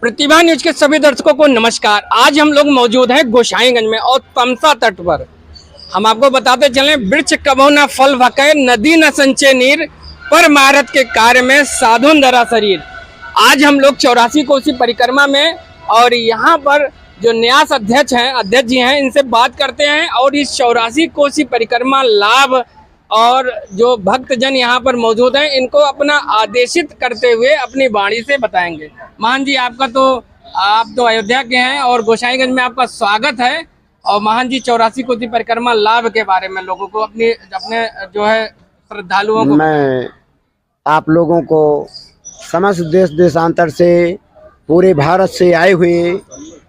प्रतिभा news के सभी दर्शकों को नमस्कार। आज हम लोग मौजूद हैं गोसाईगंज में और तमसा तट पर। हम आपको बताते चलें, वृक्ष कबहु न फल भके, नदी न संचय नीर, पर महारत के कार्य में साधुन धरा शरीर। आज हम लोग 84 कोसी परिक्रमा में और यहाँ पर जो न्यास अध्यक्ष जी हैं, इनसे बात करते हैं और इस 84 कोसी परिक्रमा लाभ और जो भक्तजन यहाँ पर मौजूद हैं, इनको अपना आदेशित करते हुए अपनी वाणी से बताएंगे। महान जी, आप तो अयोध्या के हैं और गोसाईगंज में आपका स्वागत है। और महान जी, 84 कोसी परिक्रमा लाभ के बारे में लोगों को अपने जो है श्रद्धालुओं को, मैं आप लोगों को समस्त देश देशांतर से, पूरे भारत से आए हुए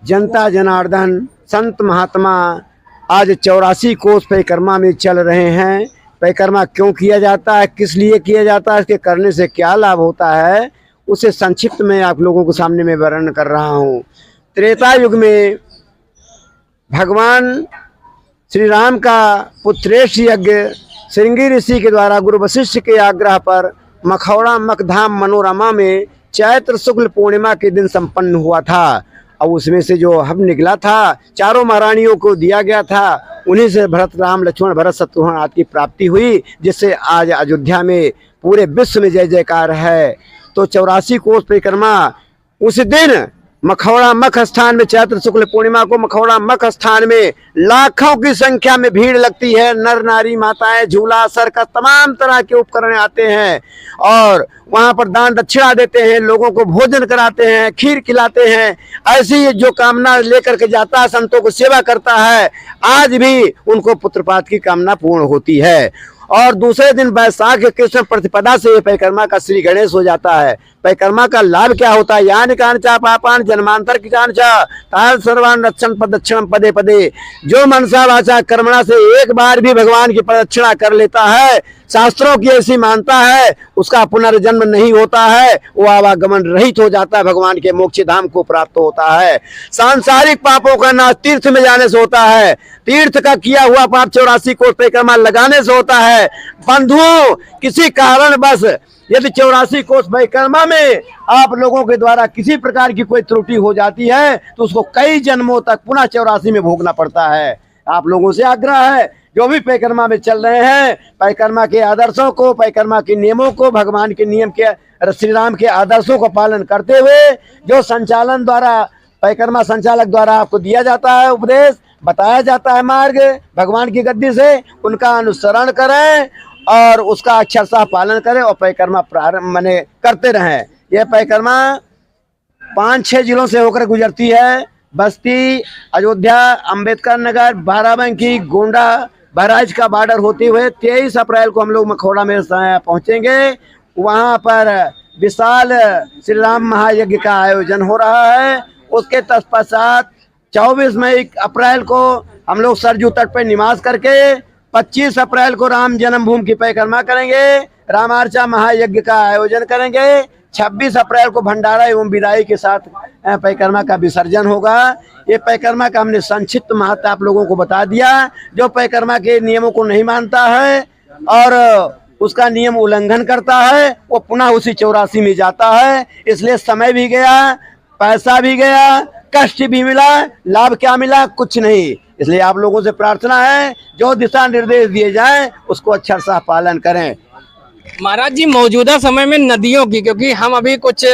जनता जनार्दन संत महात्मा आज 84 कोस परिक्रमा में चल रहे हैं। परिक्रमा क्यों किया जाता है, किस लिए किया जाता है, इसके करने से क्या लाभ होता है, उसे संक्षिप्त में आप लोगों के सामने में वर्णन कर रहा हूँ। त्रेता युग में भगवान श्री राम का पुत्रेश यज्ञ श्रृंगी ऋषि के द्वारा गुरु वशिष्ठ के आग्रह पर मखौड़ा मखधाम मनोरमा में चैत्र शुक्ल पूर्णिमा के दिन संपन्न हुआ था। और उसमें से जो हब निकला था, चारों महारानियों को दिया गया था, उन्हीं से भरत राम लक्ष्मण भरत शत्रुघ्न आदि की प्राप्ति हुई, जिससे आज अयोध्या में पूरे विश्व में जय जयकार है। तो 84 कोस परिक्रमा उस दिन मखौड़ा मख स्थान में, चैत्र शुक्ल पूर्णिमा को मखौड़ा मख स्थान में लाखों की संख्या में भीड़ लगती है। नर नारी माताएं, झूला सर्कस तमाम तरह के उपकरण आते हैं और वहां पर दान दक्षिणा देते हैं, लोगों को भोजन कराते हैं, खीर खिलाते हैं। ऐसी जो कामना लेकर के जाता है, संतों को सेवा करता है, आज भी उनको पुत्रपात की कामना पूर्ण होती है। और दूसरे दिन वैशाख कृष्ण प्रतिपदा से परिक्रमा का श्री गणेश हो जाता है। परिक्रमा का लाभ क्या होता है? यान कांचा पापान जन्मांतर की कांचा ताल सर्वान रक्षण प्रदक्षिणम पदे पदे। जो मनसा वाचा कर्मणा से एक बार भी भगवान की प्रदक्षिणा कर लेता है, शास्त्रों की ऐसी मानता है, उसका पुनर्जन्म नहीं होता है, वो आवागमन रहित हो जाता है, भगवान के मोक्ष धाम को प्राप्त होता है। सांसारिक पापों का नाश तीर्थ में जाने से होता है। तीर्थ का किया हुआ पाप 84 कोस परिक्रमा लगाने से होता है। बंधुओं, किसी कारण बस यदि 84 कोस परिक्रमा में आप लोगों के द्वारा किसी प्रकार की कोई त्रुटि हो जाती है, तो उसको कई जन्मों तक पुनः 84 में भोगना पड़ता है। आप लोगों से आग्रह है, जो भी परिक्रमा में चल रहे हैं, परिक्रमा के आदर्शों को, परिक्रमा के नियमों को, भगवान के नियम के, श्री राम के आदर्शों को पालन करते हुए जो संचालन द्वारा, परिक्रमा संचालक द्वारा आपको दिया जाता है उपदेश, बताया जाता है मार्ग भगवान की गद्दी से, उनका अनुसरण करें और उसका अक्षरशः पालन करें और परिक्रमा प्रारंभ माने करते रहें। यह परिक्रमा 5-6 जिलों से होकर गुजरती है। बस्ती, अयोध्या, अंबेडकर नगर, बाराबंकी, गोंडा, बहराइच का बॉर्डर होते हुए 23 अप्रैल को हम लोग मखौड़ा में पहुंचेंगे। वहां पर विशाल श्री राम महायज्ञ का आयोजन हो रहा है। उसके तत्पश्चात 24 अप्रैल को हम लोग सरजू तट पर निवास करके 25 अप्रैल को राम जन्मभूमि की परिक्रमा करेंगे, रामार्चा महायज्ञ का आयोजन करेंगे। 26 अप्रैल को भंडारा एवं विदाई के साथ परिक्रमा का विसर्जन होगा। ये परिक्रमा का हमने संक्षिप्त महत्व आप लोगों को बता दिया। जो परिक्रमा के नियमों को नहीं मानता है और उसका नियम उल्लंघन करता है, वो पुनः उसी 84 में जाता है। इसलिए समय भी गया, पैसा भी गया, कष्ट भी मिला, लाभ क्या मिला? कुछ नहीं। इसलिए आप लोगों से प्रार्थना है, जो दिशा निर्देश दिए जाएं उसको अक्षरशः पालन करें। महाराज जी, मौजूदा समय में नदियों की, क्योंकि हम अभी कुछ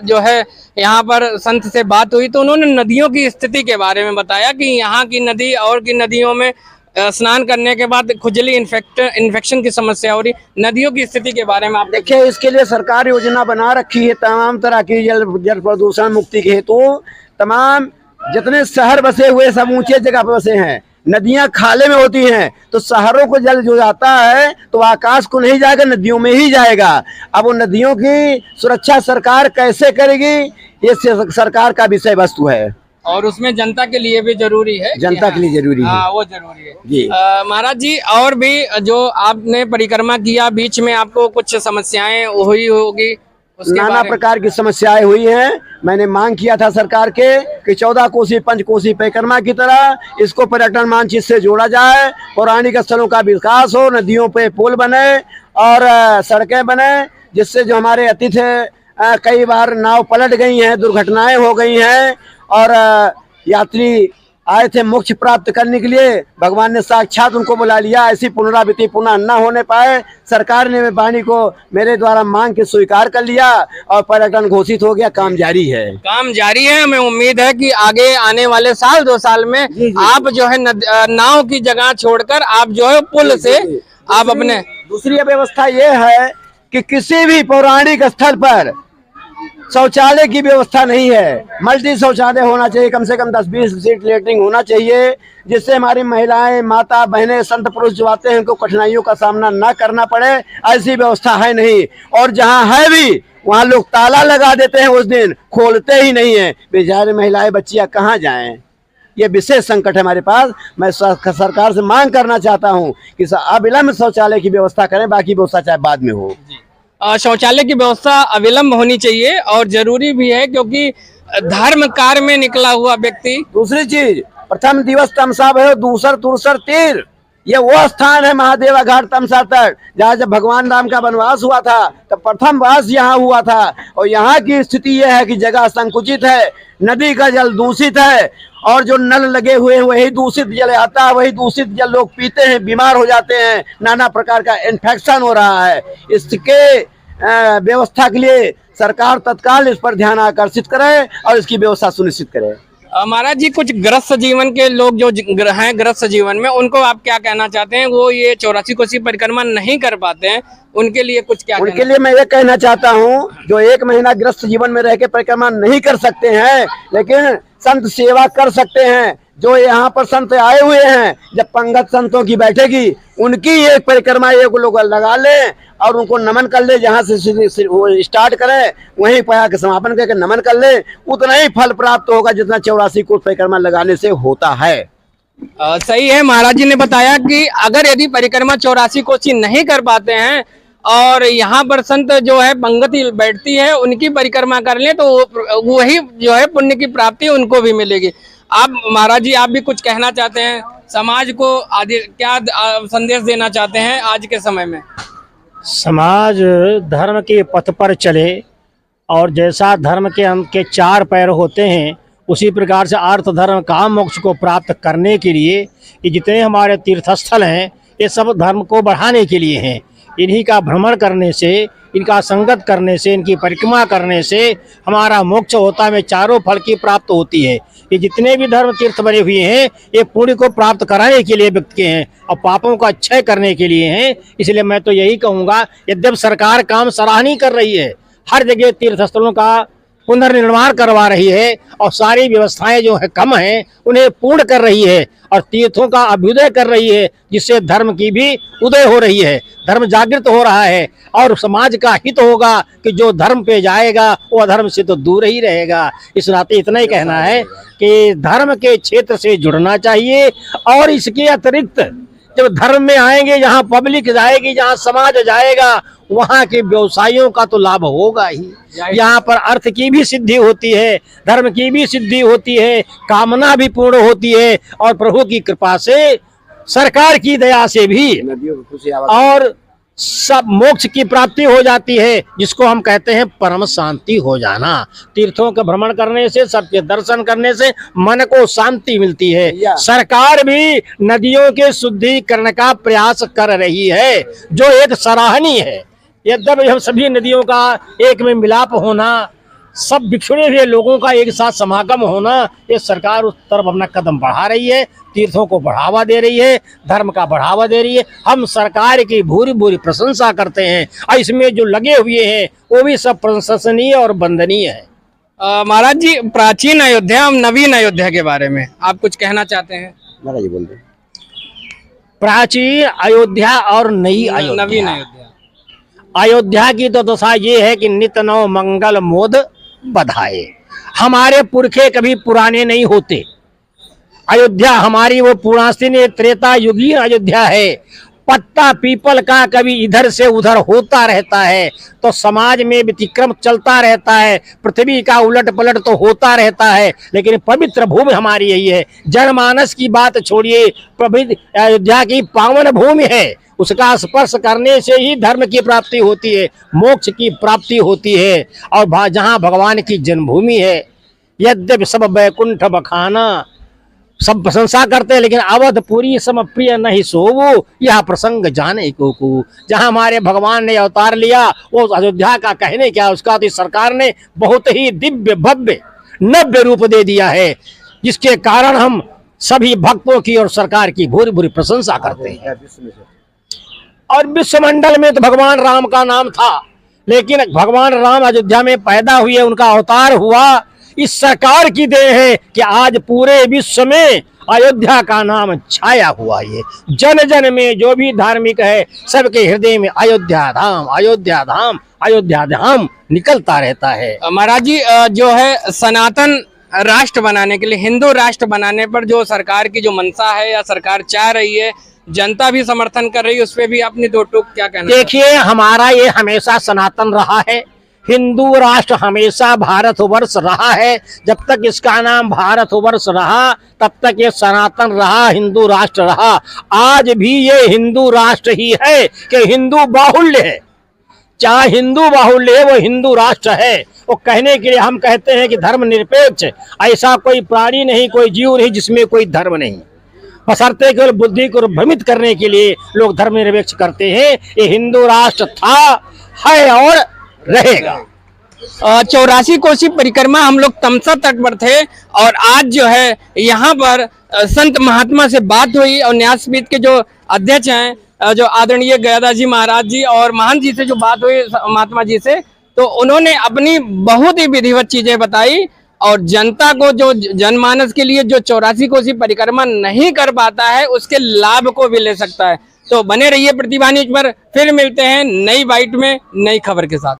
जो है यहाँ पर संत से बात हुई तो उन्होंने नदियों की स्थिति के बारे में बताया कि यहाँ की नदी और की नदियों में स्नान करने के बाद खुजली इन्फेक्शन की समस्या हो रही। नदियों की स्थिति के बारे में आप देखिए, इसके लिए सरकार योजना बना रखी है तमाम तरह की जल प्रदूषण मुक्ति के हेतु। तमाम जितने शहर बसे हुए सब ऊंचे जगह पर बसे हैं, नदियां खाले में होती हैं, तो शहरों को जल जो जाता है तो आकाश को नहीं जाएगा, नदियों में ही जाएगा। अब वो नदियों की सुरक्षा सरकार कैसे करेगी, ये सरकार का विषय वस्तु है और उसमें जनता के लिए भी जरूरी है। जनता के लिए जरूरी है। हाँ, वो जरूरी है जी। महाराज जी, और भी जो आपने परिक्रमा किया, बीच में आपको कुछ समस्याएं हुई होगी? नाना प्रकार की समस्याएं हुई हैं। मैंने मांग किया था सरकार के कि 14 कोसी पंचकोसी परिक्रमा की तरह इसको पर्यटन मानचित्र से जोड़ा जाए, पौराणिक स्थलों का विकास हो, नदियों पे पुल बने और सड़कें बने, जिससे जो हमारे अतिथि कई बार नाव पलट गई हैं, दुर्घटनाएं हो गई हैं और यात्री आए थे मोक्ष प्राप्त करने के लिए, भगवान ने साक्षात उनको बुला लिया। ऐसी पुनरावृत्ति पुनः न होने पाए, सरकार ने वाणी को मेरे द्वारा मांग के स्वीकार कर लिया और पर्यटन घोषित हो गया। काम जारी है, काम जारी है। हमें उम्मीद है कि आगे आने वाले साल 2 साल में आप जो है नाव की जगह छोड़कर आप जो है पुल से आप अपने दूसरी व्यवस्था ये है कि किसी भी पौराणिक स्थल पर शौचालय की व्यवस्था नहीं है। मल्टी शौचालय होना चाहिए, कम से कम 10-20 सीट लेटरिन होना चाहिए, जिससे हमारी महिलाएं, माता बहनें, संत पुरुष जो आते हैं उनको कठिनाइयों का सामना न करना पड़े। ऐसी व्यवस्था है नहीं, और जहां है भी वहां लोग ताला लगा देते हैं, उस दिन खोलते ही नहीं है। बेचारे महिलाएं, बच्चियां कहाँ जाएं? ये विशेष संकट है हमारे पास। मैं सरकार से मांग करना चाहता हूं कि अविलंब शौचालय की व्यवस्था करें, बाकी व्यवस्था चाहे बाद में हो। शौचालय की व्यवस्था अविलंब होनी चाहिए और जरूरी भी है, क्योंकि धर्म कार्य में निकला हुआ व्यक्ति। दूसरी चीज, प्रथम दिवस तमसा भयो दूसर तुरसर तीर, ये वो स्थान है महादेवा घाट तमसा तट, जहाँ जब भगवान राम का वनवास हुआ था तब प्रथम वास यहाँ हुआ था। और यहाँ की स्थिति यह है कि जगह संकुचित है, नदी का जल दूषित है, और जो नल लगे हुए हैं वही दूषित जल आता है, वही दूषित जल लोग पीते हैं, बीमार हो जाते हैं, नाना प्रकार का इन्फेक्शन हो रहा है। इसके व्यवस्था के लिए सरकार तत्काल इस पर ध्यान आकर्षित करे और इसकी व्यवस्था सुनिश्चित करे। महाराज जी, कुछ ग्रस्त जीवन के लोग जो हैं ग्रस्त जीवन में, उनको आप क्या कहना चाहते हैं? वो ये 84 कोसी परिक्रमा नहीं कर पाते हैं, उनके लिए कुछ क्या उनके लिए मैं ये कहना चाहता हूँ, जो 1 महीना ग्रस्त जीवन में रह के परिक्रमा नहीं कर सकते हैं, लेकिन संत सेवा कर सकते हैं। जो यहाँ पर संत आए हुए हैं, जब पंगत संतों की बैठेगी, उनकी एक परिक्रमा एक लोग लगा लें और उनको नमन कर ले, जहाँ से वो स्टार्ट करें वहीं पर के समापन करके नमन कर ले, उतना ही फल प्राप्त होगा जितना 84 कोस परिक्रमा लगाने से होता है। सही है। महाराज जी ने बताया कि अगर यदि परिक्रमा 84 कोसी नहीं कर पाते हैं और यहाँ पर संत जो है पंगति बैठती है, उनकी परिक्रमा कर लें तो वही जो है पुण्य की प्राप्ति उनको भी मिलेगी। आप महाराज जी, आप भी कुछ कहना चाहते हैं समाज को? आदि क्या संदेश देना चाहते हैं आज के समय में? समाज धर्म के पथ पर चले, और जैसा धर्म के 4 पैर होते हैं, उसी प्रकार से अर्थ धर्म काम मोक्ष को प्राप्त करने के लिए ये जितने हमारे तीर्थस्थल हैं, ये सब धर्म को बढ़ाने के लिए हैं। इन्हीं का भ्रमण करने से, इनका संगत करने से, इनकी परिक्रमा करने से हमारा मोक्ष होता है, हमें चारों फल की प्राप्त होती है। ये जितने भी धर्म तीर्थ बने हुए हैं, ये पुण्य को प्राप्त कराने के लिए व्यक्ति के हैं और पापों का क्षय करने के लिए हैं। इसलिए मैं तो यही कहूँगा, यद्यपि सरकार काम सराहनीय कर रही है, हर जगह तीर्थस्थलों का पुनर्निर्माण करवा रही है और सारी व्यवस्थाएं जो है कम हैं उन्हें पूर्ण कर रही है और तीर्थों का अभ्युदय कर रही है, जिससे धर्म की भी उदय हो रही है, धर्म जागृत हो रहा है और समाज का हित होगा कि जो धर्म पे जाएगा वो अधर्म से तो दूर ही रहेगा। इस नाते इतना ही कहना है कि धर्म के क्षेत्र से जुड़ना चाहिए, और इसके अतिरिक्त जब धर्म में आएंगे, जहाँ पब्लिक जाएगी, जहाँ समाज जाएगा, वहाँ के व्यवसायियों का तो लाभ होगा ही। यहाँ पर अर्थ की भी सिद्धि होती है, धर्म की भी सिद्धि होती है, कामना भी पूर्ण होती है, और प्रभु की कृपा से, सरकार की दया से भी, और सब मोक्ष की प्राप्ति हो जाती है, जिसको हम कहते हैं परम शांति हो जाना। तीर्थों का भ्रमण करने से, सबके दर्शन करने से मन को शांति मिलती है। सरकार भी नदियों के शुद्धिकरण का प्रयास कर रही है, जो एक सराहनीय है। यद्यपि हम सभी नदियों का एक में मिलाप होना, सब बिछड़े हुए लोगों का एक साथ समागम होना, ये सरकार उस तरफ अपना कदम बढ़ा रही है, तीर्थों को बढ़ावा दे रही है, धर्म का बढ़ावा दे रही है। हम सरकार की भूरी भूरी प्रशंसा करते हैं और इसमें जो लगे हुए हैं वो भी सब प्रशंसनीय और वंदनीय है। महाराज जी, प्राचीन अयोध्या और नवीन अयोध्या के बारे में आप कुछ कहना चाहते हैं? महाराज जी बोल दे। प्राचीन अयोध्या और नई नवीन अयोध्या। अयोध्या की तो दशा ये है कि नित नव मंगल मोद बधाए। हमारे पुरखे कभी पुराने नहीं होते। अयोध्या हमारी वो पुरानी त्रेता युगीन अयोध्या है। पत्ता पीपल का कभी इधर से उधर होता रहता है, तो समाज में व्यतिक्रम चलता रहता है, पृथ्वी का उलट पलट तो होता रहता है, लेकिन पवित्र भूमि हमारी यही है। जनमानस की बात छोड़िए, पवित्र अयोध्या की पावन भूमि है, उसका स्पर्श करने से ही धर्म की प्राप्ति होती है, मोक्ष की प्राप्ति होती है। और जहाँ भगवान की जन्मभूमि है, यद्यपि सब बैकुंठ बखाना, सब प्रशंसा करते हैं, लेकिन अवधपुरी सम प्रिय नहीं सोवो, यह प्रसंग जाने को। जहां हमारे भगवान ने अवतार लिया वो अयोध्या का कहने क्या, उसका तो सरकार ने बहुत ही दिव्य भव्य नव्य रूप दे दिया है, जिसके कारण हम सभी भक्तों की और सरकार की भूरी भूरी प्रशंसा करते हैं। और विश्वमंडल में तो भगवान राम का नाम था, लेकिन भगवान राम अयोध्या में पैदा हुए, उनका अवतार हुआ, इस सरकार की देन है कि आज पूरे विश्व में अयोध्या का नाम छाया हुआ है। जन जन में जो भी धार्मिक है, सबके हृदय में अयोध्या धाम, अयोध्या धाम, अयोध्या धाम निकलता रहता है। महाराज जी, जो है सनातन राष्ट्र बनाने के लिए, हिंदू राष्ट्र बनाने पर जो सरकार की जो मंशा है या सरकार चाह रही है, जनता भी समर्थन कर रही है, उस पर भी अपनी दो टूक क्या कहना? देखिए, हमारा ये हमेशा सनातन रहा है, हिंदू राष्ट्र हमेशा भारतवर्ष रहा है। जब तक इसका नाम भारतवर्ष रहा तब तक ये सनातन रहा, हिंदू राष्ट्र रहा। आज भी ये हिंदू राष्ट्र ही है कि हिंदू बाहुल्य है, चाहे हिंदू बाहुल्य है, वो हिंदू राष्ट्र है। वो कहने के लिए हम कहते हैं कि धर्मनिरपेक्ष, ऐसा कोई प्राणी नहीं, कोई जीव नहीं जिसमें कोई धर्म नहीं, बशर्ते केवल बुद्धि को भ्रमित करने के लिए लोग धर्मनिरपेक्ष करते हैं। ये हिंदू राष्ट्र था, है और रहेगा। 84 कोसी परिक्रमा हम लोग तमसा तट पर थे और आज जो है यहाँ पर संत महात्मा से बात हुई और न्यासपीठ के जो अध्यक्ष हैं, जो आदरणीय गयादास जी महाराज जी और महान जी से जो बात हुई महात्मा जी से, तो उन्होंने अपनी बहुत ही विधिवत चीजें बताई और जनता को, जो जनमानस के लिए जो 84 कोसी परिक्रमा नहीं कर पाता है, उसके लाभ को भी ले सकता है। तो बने रहिए प्रतिभा न्यूज पर, फिर मिलते हैं नई बाइट में नई खबर के साथ।